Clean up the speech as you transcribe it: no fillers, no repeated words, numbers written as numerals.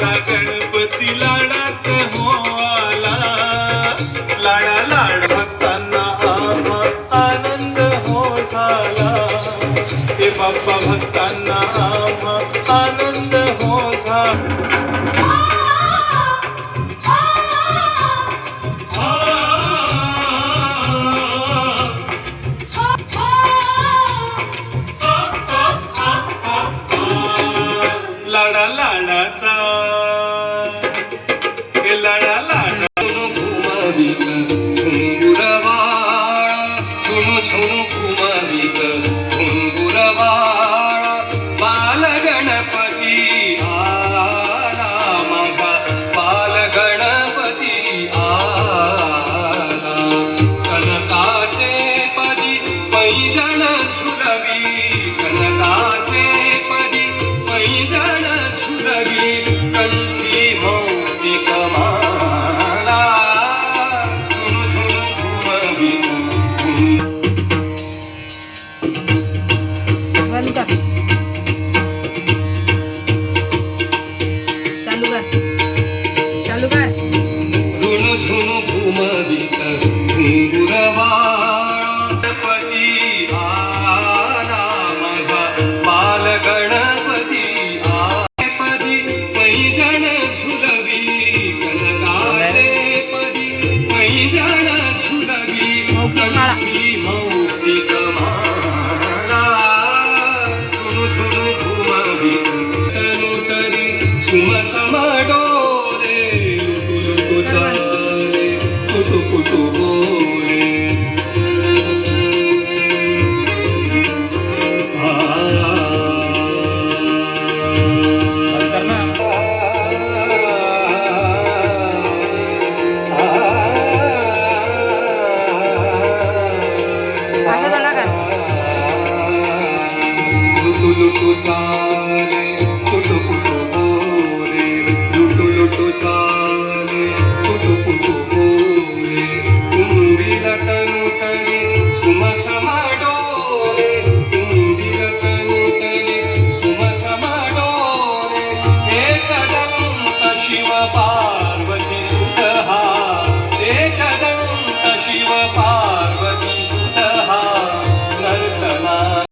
आमचा गणपती लाडात हो आला. लाडा लाड भक्तांना आम्हा आनंद हो झाला. हे बाप्पा भक्तांना आम्हा आनंद हो झाला. लाडा लाडाचा लाडा लाडा घुमावीत घुंगुरवाळा गुणू छोणू घुमावीत घुंगुरवाळा. बाल गणपती आला माझा बाल गणपती आला. कनकाचे पदी पैजण झुलवी कनकाचे पदी पैजण झुलवी कंठी मौक्तिक माला. झुणू झुणू घुमवी चालू कर झुणू झुणू घुमवीत घुंगुरवाळा. गणपती आला माझा बाल गणपती आला. पदी पैजण झुलवी कनकाचे पदी पैजण झुलवी कंठी मौक्तिक माला. झुणू झुणू घुमवीत तनु तरी सुमसम डोले. लुटू चाले कुटू कुटू बोले. लुटू लुटू